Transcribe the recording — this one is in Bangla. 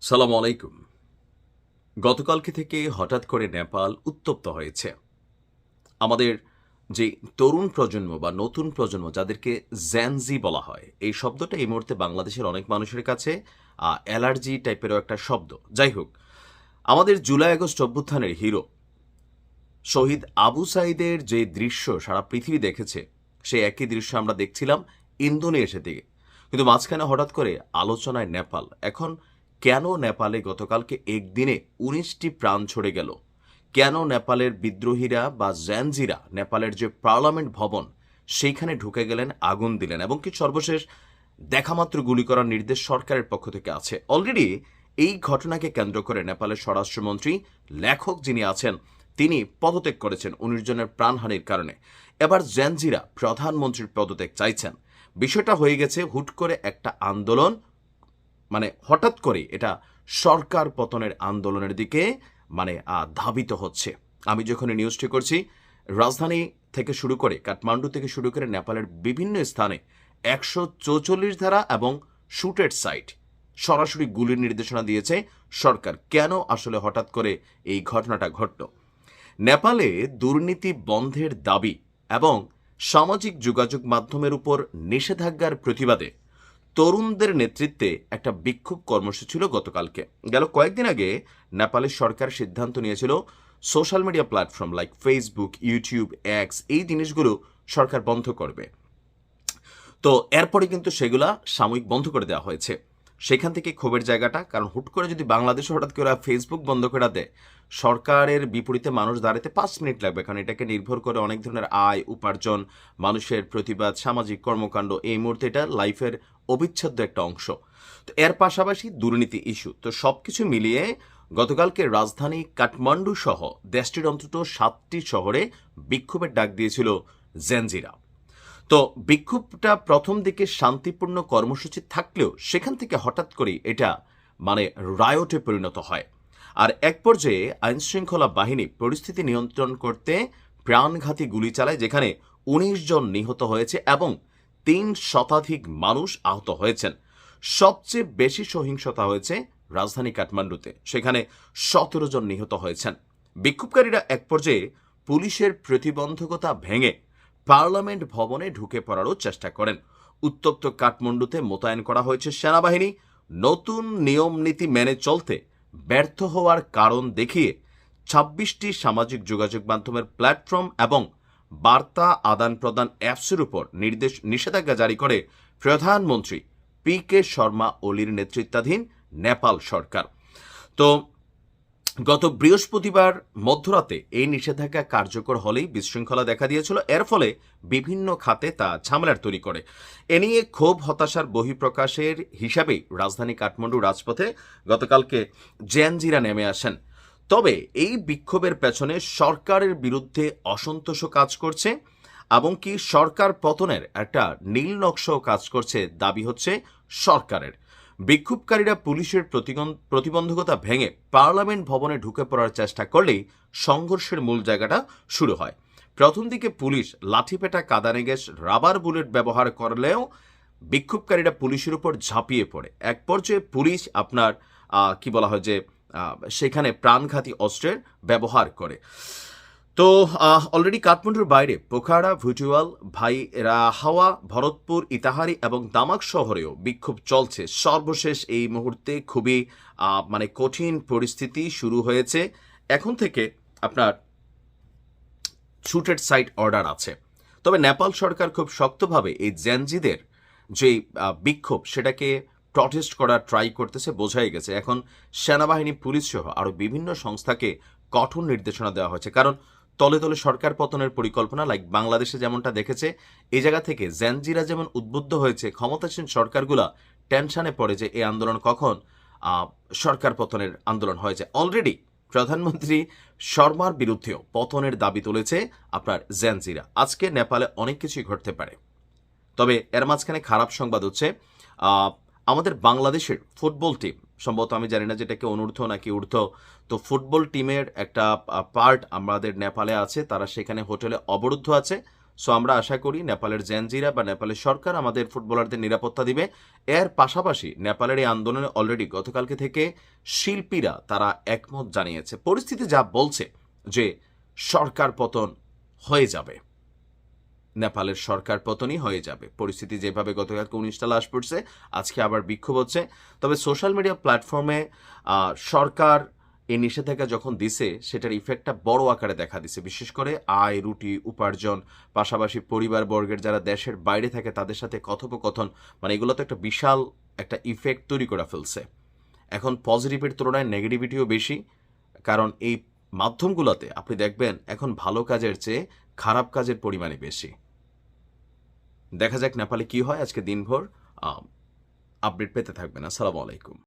সালাম আলাইকুম। গতকালকে থেকে হঠাৎ করে নেপাল উত্তপ্ত হয়েছে। আমাদের যে তরুণ প্রজন্ম বা নতুন প্রজন্ম যাদেরকে জ্যানজি বলা হয়, এই শব্দটা এই মুহূর্তে বাংলাদেশের অনেক মানুষের কাছে অ্যালার্জি টাইপেরও একটা শব্দ। যাই হোক, আমাদের জুলাই আগস্ট অভ্যুত্থানের হিরো শহীদ আবু সাইদের যে দৃশ্য সারা পৃথিবী দেখেছে, সেই একই দৃশ্য আমরা দেখছিলাম ইন্দোনেশিয়া থেকে। কিন্তু মাঝখানে হঠাৎ করে আলোচনায় নেপাল। এখন কেন নেপালে গতকালকে একদিনে ১৯টি প্রাণ ছড়ে গেল? কেন নেপালের বিদ্রোহীরা বা জ্যানজিরা নেপালের যে পার্লামেন্ট ভবন সেইখানে ঢুকে গেলেন, আগুন দিলেন, এবং কি সর্বশেষ দেখামাত্র গুলি করার নির্দেশ সরকারের পক্ষ থেকে আছে? অলরেডি এই ঘটনাকে কেন্দ্র করে নেপালের স্বরাষ্ট্রমন্ত্রী, লেখক যিনি আছেন, তিনি পদত্যাগ করেছেন ১৯ জনের প্রাণহানির কারণে। এবার জ্যানজিরা প্রধানমন্ত্রীর পদত্যাগ চাইছেন। বিষয়টা হয়ে গেছে হুট করে একটা আন্দোলন, মানে হঠাৎ করে এটা সরকার পতনের আন্দোলনের দিকে ধাবিত হচ্ছে। আমি যখন এই নিউজটি করছি, রাজধানী থেকে শুরু করে কাঠমান্ডু থেকে শুরু করে নেপালের বিভিন্ন স্থানে ১৪৪ ধারা এবং শুটেড সাইট সরাসরি গুলির নির্দেশনা দিয়েছে সরকার। কেন আসলে হঠাৎ করে এই ঘটনাটা ঘটল? নেপালে দুর্নীতি বন্ধের দাবি এবং সামাজিক যোগাযোগ মাধ্যমের উপর নিষেধাজ্ঞার প্রতিবাদে তরুণদের নেতৃত্বে একটা বিক্ষোভ কর্মসূচি ছিল গতকালকে। গেল কয়েকদিন আগে নেপালের সরকার সিদ্ধান্ত নিয়েছিল social media platform like Facebook, YouTube, x, এই জিনিসগুলো সরকার বন্ধ করবে। তো এরপরে কিন্তু সেগুলা সাময়িক বন্ধ করে দেওয়া হয়েছে। সেখান থেকে ক্ষোভের জায়গাটা, কারণ হুট করে যদি বাংলাদেশে হঠাৎ করে ফেসবুক বন্ধ করে দেয়, সরকারের বিপরীতে মানুষ দাঁড়াতে ৫ মিনিট লাগবে, কারণ এটাকে নির্ভর করে অনেক ধরনের আয় উপার্জন, মানুষের প্রতিবাদ, সামাজিক কর্মকাণ্ড। এই মুহূর্তে এটা লাইফের অবিচ্ছেদ্য একটা অংশ। তো এর পাশাপাশি দুর্নীতি ইস্যু, তো সব কিছু মিলিয়ে গতকালকে রাজধানী কাঠমান্ডু সহ দেশটির অন্তত ৭টি শহরে বিক্ষোভের ডাক দিয়েছিল জেনজিরা। তো বিক্ষোভটা প্রথম দিকে শান্তিপূর্ণ কর্মসূচি থাকলেও সেখান থেকে হঠাৎ করে এটা রায়টে পরিণত হয়। আর এক পর্যায়ে আইনশৃঙ্খলা বাহিনী পরিস্থিতি নিয়ন্ত্রণ করতে প্রাণঘাতী গুলি চালায়, যেখানে ১৯ জন নিহত হয়েছে এবং ৩ শতাধিক মানুষ আহত হয়েছেন। সবচেয়ে বেশি সহিংসতা হয়েছে রাজধানী কাঠমান্ডুতে, সেখানে ১৭ জন নিহত হয়েছেন। বিক্ষোভকারীরা এক পর্যায়ে পুলিশের প্রতিবন্ধকতা ভেঙে পার্লামেন্ট ভবনে ঢুকে পড়ারও চেষ্টা করেন। উত্তপ্ত কাঠমান্ডুতে মোতায়েন করা হয়েছে সেনাবাহিনী। নতুন নিয়ম নীতি মেনে চলতে ব্যর্থ হওয়ার কারণ দেখিয়ে ২৬টি সামাজিক যোগাযোগ মাধ্যমের প্ল্যাটফর্ম এবং বার্তা আদান প্রদান অ্যাপসের উপর নিষেধাজ্ঞা জারি করে প্রধানমন্ত্রী পি.কে. শর্মা ওলির নেতৃত্বাধীন নেপাল সরকার। তো গত বৃহস্পতিবার মধ্যরাতে এই নিষেধাজ্ঞা কার্যকর হলেই বিশৃঙ্খলা দেখা দিয়েছিল। এর ফলে বিভিন্ন খাতে তা ঝামেলার তৈরি করে। এ নিয়ে ক্ষোভ হতাশার বহিঃপ্রকাশের হিসাবেই রাজধানী কাঠমান্ডু রাজপথে গতকালকে জ্যানজিরা নেমে আসেন। তবে এই বিক্ষোভের পেছনে সরকারের বিরুদ্ধে অসন্তোষও কাজ করছে এবং কি সরকার পতনের একটা নীল নকশাও কাজ করছে, দাবি হচ্ছে সরকারের। বিক্ষোভকারীরা পুলিশের প্রতিবন্ধকতা ভেঙে পার্লামেন্ট ভবনে ঢুকে পড়ার চেষ্টা করলেই সংঘর্ষের মূল জায়গাটা শুরু হয়। প্রথম দিকে পুলিশ লাঠিপেটা, কাঁদানে গ্যাস, রাবার বুলেট ব্যবহার করলেও বিক্ষোভকারীরা পুলিশের উপর ঝাঁপিয়ে পড়ে। এক পর্যায়ে পুলিশ কি বলা হয় যে সেখানে প্রাণঘাতী অস্ত্রের ব্যবহার করে। তো অলরেডি কাঠমান্ডুর বাইরে পোখারা, ভুটুয়াল, হাওয়া, ভরতপুর, ইতাহারি এবং দামাক শহরেও বিক্ষোভ চলছে। সর্বশেষ এই মুহূর্তে খুবই কঠিন পরিস্থিতি শুরু হয়েছে। এখন থেকে আপনার শুটেড সাইট অর্ডার আছে। তবে নেপাল সরকার খুব শক্তভাবে এই জ্যানজিদের যে বিক্ষোভ সেটাকে প্রটেস্ট করার ট্রাই করতেছে, বোঝাই গেছে। এখন সেনাবাহিনী, পুলিশ সহ আরও বিভিন্ন সংস্থাকে কঠোর নির্দেশনা দেওয়া হয়েছে, কারণ তলে তলে সরকার পতনের পরিকল্পনা, লাইক বাংলাদেশে যেমনটা দেখেছে, এই জায়গা থেকে জ্যানজিরা যেমন উদ্বুদ্ধ হয়েছে, ক্ষমতাসীন সরকারগুলা টেনশনে পড়ে যে এই আন্দোলন কখন সরকার পতনের আন্দোলন হয়েছে। অলরেডি প্রধানমন্ত্রী শর্মার বিরুদ্ধেও পতনের দাবি তুলেছে আপনার জ্যানজিরা। আজকে নেপালে অনেক কিছুই ঘটতে পারে। তবে এর মাঝখানে খারাপ সংবাদ হচ্ছে, আমাদের বাংলাদেশের ফুটবল টিম, সম্ভবত আমি জানি না যেটাকে অনূর্ধ্ব নাকি ঊর্ধ্ব, তো ফুটবল টিমের একটা পার্ট আমাদের নেপালে আছে, তারা সেখানে হোটেলে অবরুদ্ধ আছে। সো আমরা আশা করি নেপালের জেনজিরা বা নেপালের সরকার আমাদের ফুটবলারদের নিরাপত্তা দিবে। এর পাশাপাশি নেপালের এই আন্দোলনে অলরেডি গতকালকে থেকে শিল্পীরা তারা একমত জানিয়েছে। পরিস্থিতি যা বলছে যে সরকার পতন হয়ে যাবে, নেপালের সরকার পতনই হয়ে যাবে। পরিস্থিতি যেভাবে গতকালকে 19টা লাশ পড়ছে, আজকে আবার বিক্ষোভ হচ্ছে। তবে সোশ্যাল মিডিয়া প্ল্যাটফর্মে সরকার এই নিষেধাজ্ঞা যখন দিছে সেটার ইফেক্টটা বড় আকারে দেখা দিছে, বিশেষ করে আয় রুটি উপার্জন, পাশাপাশি পরিবারবর্গের যারা দেশের বাইরে থাকে তাদের সাথে কথোপকথন, মানে এগুলো তো একটা বিশাল একটা ইফেক্ট তৈরি করে ফেলছে। এখন পজিটিভের তুলনায় নেগেটিভিটিও বেশি, কারণ এই মাধ্যমগুলোতে আপনি দেখবেন এখন ভালো কাজের চেয়ে খারাপ কাজের পরিমাণই বেশি। দেখা যাক নেপালে কি হয়। আজকে দিনভর আপডেট পেতে থাকবেন। আসসালামু আলাইকুম।